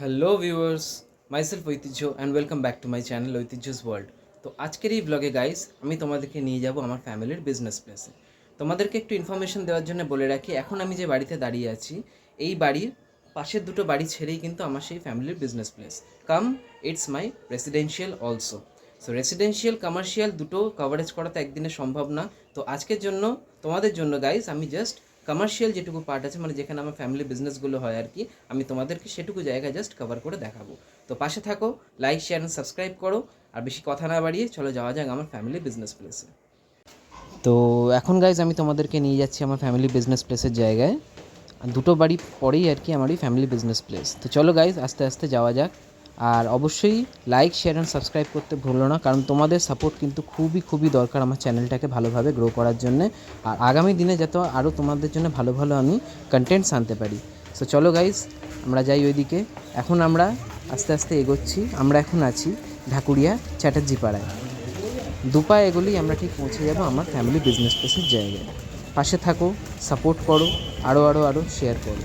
Hello viewers, myself Aitihya and welcome back to my channel Aitihya's world. তো আজকের এই ব্লগে গাইস আমি তোমাদেরকে নিয়ে যাব আমার ফ্যামিলির বিজনেস প্লেসে। তোমাদেরকে একটু ইনফরমেশন দেওয়ার জন্য বলে রাখি, এখন আমি যে বাড়িতে দাঁড়িয়ে আছি এই বাড়ির পাশের দুটো বাড়ি ছেড়েই কিন্তু আমার সেই ফ্যামিলির business place cum it's my residential also. So residential commercial দুটো কভারেজ করা তো একদিনে সম্ভব না। তো আজকের জন্য তোমাদের জন্য গাইস আমি জাস্ট কমার্শিয়াল যেটুকু পার্ট আছে, মানে যেখানে আমার ফ্যামিলি বিজনেসগুলো হয় আর কি, আমি তোমাদেরকে সেটুকু জায়গা জাস্ট কভার করে দেখাবো। তো পাশে থাকো, লাইক শেয়ার অ্যান্ড সাবস্ক্রাইব করো। আর বেশি কথা না বাড়িয়ে চলো যাওয়া যাক আমার ফ্যামিলি বিজনেস প্লেসে। তো এখন গাইজ আমি তোমাদেরকে নিয়ে যাচ্ছি আমার ফ্যামিলি বিজনেস প্লেসের জায়গায়। দুটো বাড়ি পরেই আর কি আমার এই ফ্যামিলি বিজনেস প্লেস। তো চলো গাইজ আস্তে আস্তে যাওয়া যাক। আর অবশ্যই লাইক শেয়ার অ্যান্ড সাবস্ক্রাইব করতে ভুলো না, কারণ তোমাদের সাপোর্ট কিন্তু খুবই খুবই দরকার আমার চ্যানেলটাকে ভালোভাবে গ্রো করার জন্যে। আর আগামী দিনে যাতে আরও তোমাদের জন্য ভালো ভালো আমি কন্টেন্টস আনতে পারি। সো চলো গাইজ আমরা যাই ওইদিকে। এখন আমরা আস্তে আস্তে এগোচ্ছি। আমরা এখন আছি ঢাকুরিয়া চ্যাটার্জি পাড়ায়। দুপায়ে এগুলি আমরা ঠিক পৌঁছে যাব আমার ফ্যামিলি বিজনেস প্লেসের জায়গায়। পাশে থাকো, সাপোর্ট করো, আরও শেয়ার করো।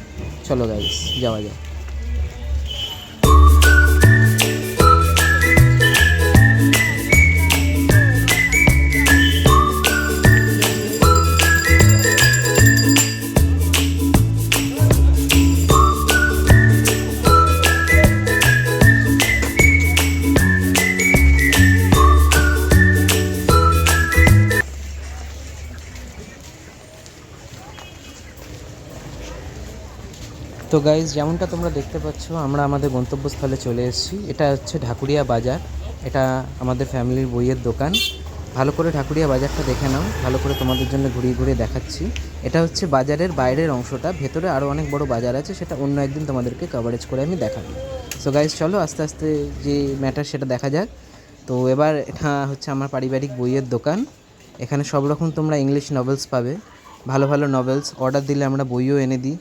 চলো গাইস যাওয়া যাক। তো গাইজ যেমনটা তোমরা দেখতে পাচ্ছ আমরা আমাদের গন্তব্যস্থলে চলে এসেছি। এটা হচ্ছে ঢাকুরিয়া বাজার। এটা আমাদের ফ্যামিলির বইয়ের দোকান। ভালো করে ঢাকুরিয়া বাজারটা দেখে নাও, ভালো করে তোমাদের জন্য ঘুরিয়ে ঘুরিয়ে দেখাচ্ছি। এটা হচ্ছে বাজারের বাইরের অংশটা, ভেতরে আরও অনেক বড় বাজার আছে, সেটা অন্য একদিন তোমাদেরকে কভারেজ করে আমি দেখাবো। সো গাইজ চলো আস্তে আস্তে যে ম্যাটার সেটা দেখা যাক। তো এবার এটা হচ্ছে আমার পারিবারিক বইয়ের দোকান। এখানে সব রকম তোমরা ইংলিশ নভেলস পাবে, ভালো ভালো নভেলস। অর্ডার দিলে আমরা বইও এনে দিই।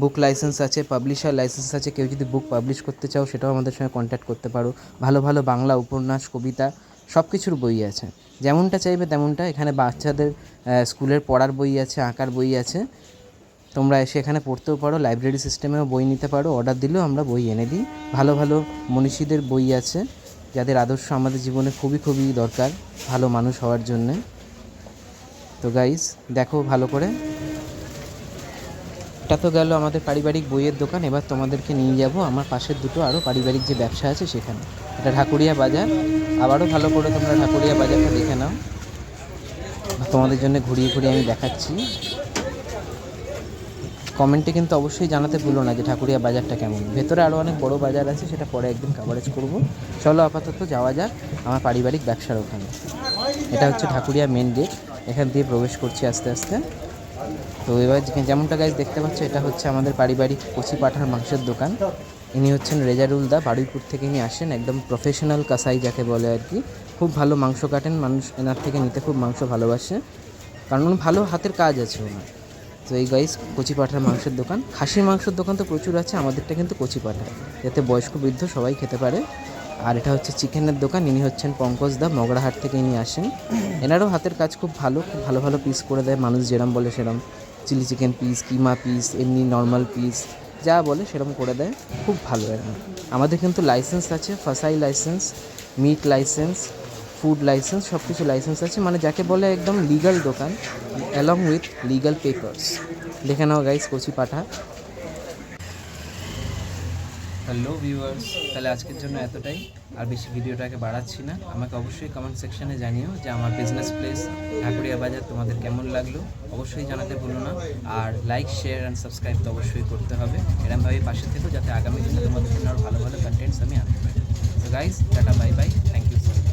বুক লাইসেন্স আছে, পাবলিশার লাইসেন্স আছে। কেউ যদি বুক পাবলিশ করতে চাও সেটাও আমাদের সঙ্গে কন্ট্যাক্ট করতে পারো। ভালো ভালো বাংলা উপন্যাস, কবিতা সব কিছুর বই আছে, যেমনটা চাইবে তেমনটা। এখানে বাচ্চাদের স্কুলের পড়ার বই আছে, আঁকার বই আছে। তোমরা এসে এখানে পড়তেও পারো, লাইব্রেরি সিস্টেমেও বই নিতে পারো। অর্ডার দিলেও আমরা বই এনে দিই। ভালো ভালো মনীষীদের বই আছে, যাদের আদর্শ আমাদের জীবনে খুবই খুবই দরকার ভালো মানুষ হওয়ার জন্যে। তো গাইস দেখো ভালো করে। এটা তো গেল আমাদের পারিবারিক বইয়ের দোকান। এবার তোমাদেরকে নিয়ে যাব আমার পাশের দুটো আরও পারিবারিক যে ব্যবসা আছে সেখানে। এটা ঢাকুরিয়া বাজার। আবারও ভালো করে তোমরা ঢাকুরিয়া বাজারটা দেখে নাও, তোমাদের জন্য ঘুরিয়ে ঘুরিয়ে আমি দেখাচ্ছি। কমেন্টে কিন্তু অবশ্যই জানাতে ভুলো না যে ঢাকুরিয়া বাজারটা কেমন। ভেতরে আরও অনেক বড় বাজার আছে, সেটা পরে একদিন কভারেজ করব। চলো আপাতত যাওয়া যাক আমার পারিবারিক ব্যবসার ওখানে। এটা হচ্ছে ঢাকুরিয়া মেন গেট, এখান দিয়ে প্রবেশ করছি আস্তে আস্তে। তো এবার যেমনটা গাইজ দেখতে পাচ্ছ, এটা হচ্ছে আমাদের পারিবারিক কচি পাঁঠার মাংসের দোকান। ইনি হচ্ছেন রেজারুল দা, বারুইপুর থেকে ইনি আসেন, একদম প্রফেশনাল কাসাই যাকে বলে আর কি। খুব ভালো মাংস কাটেন, মানুষ এনার থেকে নিতে খুব মাংস ভালোবাসে, কারণ ভালো হাতের কাজ আছে ওনার। তো এই গাইজ কচি পাঁঠার মাংসের দোকান। খাসির মাংসের দোকান তো প্রচুর আছে, আমাদেরটা কিন্তু কচি পাঁঠা, যাতে বয়স্ক বৃদ্ধ সবাই খেতে পারে। আর এটা হচ্ছে চিকেনের দোকান। ইনি হচ্ছেন পঙ্কজ দা, মগরাহাট থেকে ইনি আসেন। এনারও হাতের কাজ খুব ভালো, খুব ভালো ভালো পিস করে দেয়, মানুষ যেরম বলে সেরম। চিলি চিকেন পিস, কিমা পিস, এমনি নর্মাল পিস যা বলে সেরকম করে দেয়, খুব ভালো এরকম। আমাদের কিন্তু লাইসেন্স আছে, FSSAI license, meat license, food license, সব কিছু লাইসেন্স আছে, মানে যাকে বলে একদম লিগাল দোকান, অ্যালং উইথ লিগাল পেপারস। দেখে নাও গাইস কচি পাঠা। হ্যালো ভিউয়ার্স, তাহলে আজকের জন্য এতটাই। আর বেশি ভিডিওটাকে বাড়াচ্ছি না। আমাকে অবশ্যই কমেন্ট সেকশানে জানিও যে আমার বিজনেস প্লেস ঢাকুরিয়া বাজার তোমাদের কেমন লাগলো, অবশ্যই জানাতে ভুলো না। আর লাইক শেয়ার অ্যান্ড সাবস্ক্রাইব তো অবশ্যই করতে হবে। এরমভাবে পাশে থেকো যাতে আগামী দিনে তোমাদের জন্য আরও ভালো ভালো কন্টেন্টস আমি আনতে পারি। তো guys tata, bye bye, thank you so much.